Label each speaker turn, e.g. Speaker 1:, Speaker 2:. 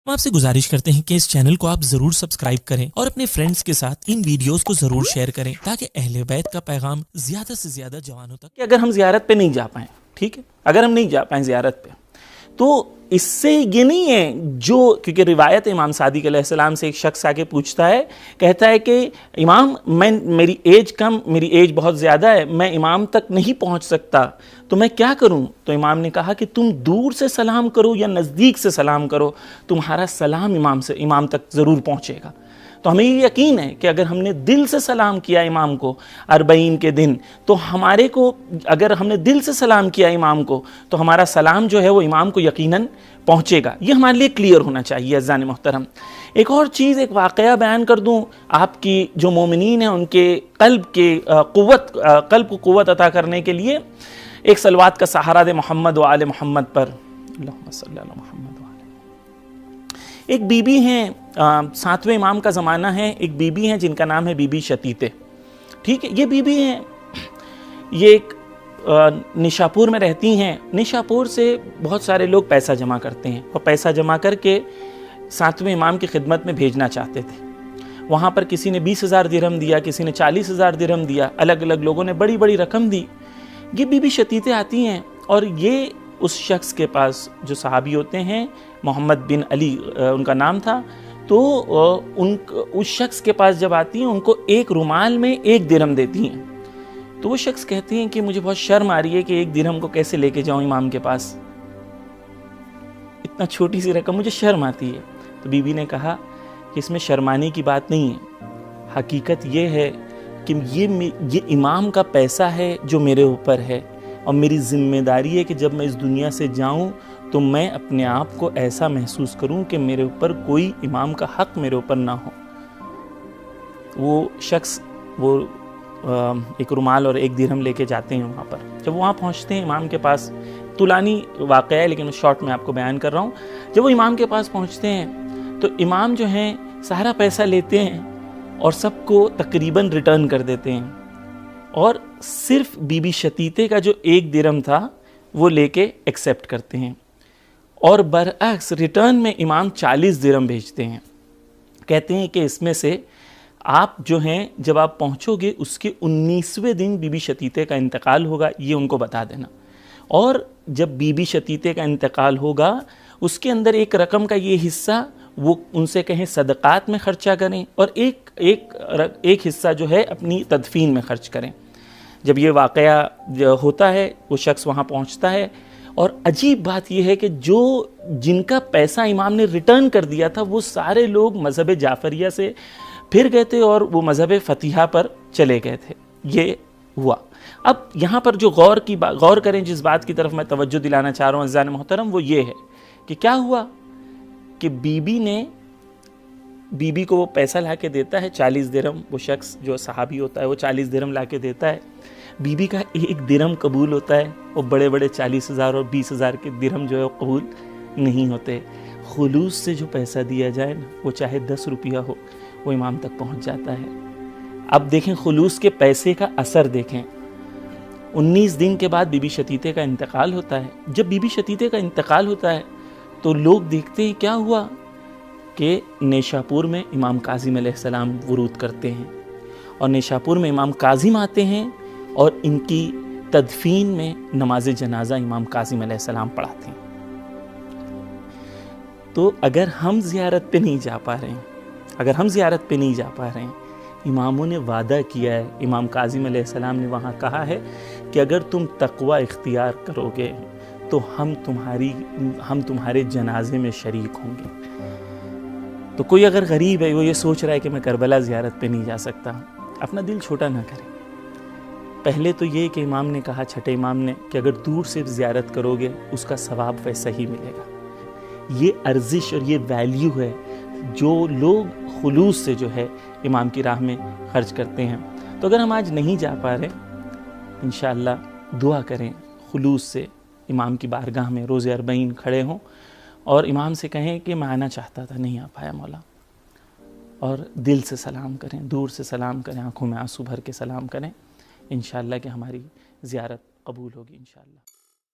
Speaker 1: हम आपसे गुजारिश करते हैं कि इस चैनल को आप जरूर सब्सक्राइब करें और अपने फ्रेंड्स के साथ इन वीडियोस को जरूर शेयर करें ताकि अहले बैत का पैगाम ज्यादा से ज्यादा जवानों तक।
Speaker 2: कि अगर हम ज़ियारत पे नहीं जा पाएँ, ठीक है, अगर हम नहीं जा पाएँ ज़ियारत पे, तो इससे ये नहीं है जो, क्योंकि रिवायत इमाम सादिक अलैहिस्सलाम से एक शख्स आके पूछता है, कहता है कि इमाम मेरी एज बहुत ज़्यादा है, मैं इमाम तक नहीं पहुंच सकता, तो मैं क्या करूं? तो इमाम ने कहा कि तुम दूर से सलाम करो या नज़दीक से सलाम करो, तुम्हारा सलाम इमाम तक ज़रूर पहुंचेगा। तो हमें ये यकीन है कि अगर हमने दिल से सलाम किया इमाम को अरबईन के दिन, तो हमारे को, अगर हमने दिल से सलाम किया इमाम को, तो हमारा सलाम जो है वो इमाम को यकीनन पहुंचेगा। ये हमारे लिए क्लियर होना चाहिए अज़ान मोहतरम। एक और चीज़, एक वाक़या बयान कर दूं, आपकी जो मोमिनीन हैं उनके कल्ब को क़ुव्वत अता करने के लिए एक सलवात का सहारा दे मोहम्मद व आले मोहम्मद पर। अल्लाहुम्मा सल्ली अला मोहम्मद व आले। एक बीबी हैं, 7वें इमाम का ज़माना है, एक बीबी हैं जिनका नाम है बीबी शतीते। ठीक है, ये बीबी हैं, ये एक निशापुर में रहती हैं। निशापुर से बहुत सारे लोग पैसा जमा करते हैं और पैसा जमा करके 7वें इमाम की खिदमत में भेजना चाहते थे। वहाँ पर किसी ने 20,000 दिरहम दिया, किसी ने 40,000 दिरहम दिया, अलग अलग लोगों ने बड़ी बड़ी रकम दी। ये बीबी शतीते आती हैं और ये उस शख्स के पास, जो सहाबी होते हैं, मोहम्मद बिन अली उनका नाम था, तो उस शख्स के पास जब आती हैं, उनको एक रुमाल में 1 दिरहम देती हैं। तो वो शख्स कहते हैं कि मुझे बहुत शर्म आ रही है कि 1 दिरहम को कैसे लेके जाऊं इमाम के पास, इतना छोटी सी रकम, मुझे शर्म आती है। तो बीबी ने कहा कि इसमें शर्माने की बात नहीं है, हकीकत ये है कि ये इमाम का पैसा है जो मेरे ऊपर है, और मेरी जिम्मेदारी है कि जब मैं इस दुनिया से जाऊं तो मैं अपने आप को ऐसा महसूस करूं कि मेरे ऊपर कोई इमाम का हक मेरे ऊपर ना हो। वो शख्स वो एक रुमाल और 1 दिरहम लेके जाते हैं वहाँ पर। जब वहाँ पहुँचते हैं इमाम के पास, तुलानी वाक़या है लेकिन शॉर्ट में आपको बयान कर रहा हूँ। जब वो इमाम के पास पहुँचते हैं तो इमाम जो हैं सारा पैसा लेते हैं और सबको तकरीबन रिटर्न कर देते हैं, और सिर्फ बीबी शतीते का जो 1 दिरहम था वो लेके एक्सेप्ट करते हैं, और बरअक्स रिटर्न में इमाम 40 दिरहम भेजते हैं। कहते हैं कि इसमें से आप जो हैं, जब आप पहुंचोगे उसके 19वें दिन बीबी शतीते का इंतकाल होगा, ये उनको बता देना। और जब बीबी शतीते का इंतकाल होगा, उसके अंदर एक रकम का ये हिस्सा वो उनसे कहें सदक़ात में ख़र्चा करें, और एक हिस्सा जो है अपनी तदफीन में ख़र्च करें। जब ये वाक़या होता है, वो शख्स वहाँ पहुँचता है, और अजीब बात यह है कि जिनका पैसा इमाम ने रिटर्न कर दिया था, वो सारे लोग मज़हब जाफ़रिया से फिर गए थे और वो मज़हब फ़तिहा पर चले गए थे। ये हुआ। अब यहाँ पर जो गौर करें, जिस बात की तरफ मैं तवज्जो दिलाना चाह रहा हूँ अज़ान मोहतरम, वो ये है कि क्या हुआ कि बीबी को वो पैसा ला के देता है 40 दिरहम। वो शख्स जो सहाबी होता है वो 40 दिरहम ला के देता है। बीबी का 1 दिरहम कबूल होता है, और बड़े बड़े 40,000 और 20,000 के दिरहम जो है वो कबूल नहीं होते। खुलूस से जो पैसा दिया जाए ना, वो चाहे 10 रुपया हो, वो इमाम तक पहुंच जाता है। अब देखें खुलूस के पैसे का असर देखें। 19 दिन के बाद बीबी शतीते का इंतकाल होता है। जब बीबी शतीते का इंतकाल होता है तो लोग देखते हैं क्या हुआ कि नेशापुर में इमाम काज़िम अलैहिस्सलाम वुरूद करते हैं, और नेशापुर में इमाम काज़िम आते हैं और इनकी तदफीन में नमाज जनाजा इमाम काज़िम अलैहिस्सलाम पढ़ाते हैं। तो अगर हम ज़ियारत पे नहीं जा पा रहे हैं, इमामों ने वादा किया है, इमाम काज़िम अलैहिस्सलाम ने वहाँ कहा है कि अगर तुम तक़वा इख्तियार करोगे तो हम तुम्हारे जनाजे में शरीक होंगे। तो कोई अगर गरीब है, वो ये सोच रहा है कि मैं करबला ज़ियारत पे नहीं जा सकता, अपना दिल छोटा ना करें। पहले तो ये कि इमाम ने कहा, छठे इमाम ने, कि अगर दूर से ज़ियारत करोगे उसका सवाब वैसा ही मिलेगा। ये अर्जिश और ये वैल्यू है जो लोग खुलूस से जो है इमाम की राह में खर्च करते हैं। तो अगर हम आज नहीं जा पा रहे, इंशाअल्लाह दुआ करें, खुलूस से इमाम की बारगाह में रोज़े अरबईन खड़े हों और इमाम से कहें कि मैं आना चाहता था, नहीं आ पाया मौला, और दिल से सलाम करें, दूर से सलाम करें, आंखों में आंसू भर के सलाम करें। इंशाअल्लाह कि हमारी ज़ियारत कबूल होगी इंशाअल्लाह।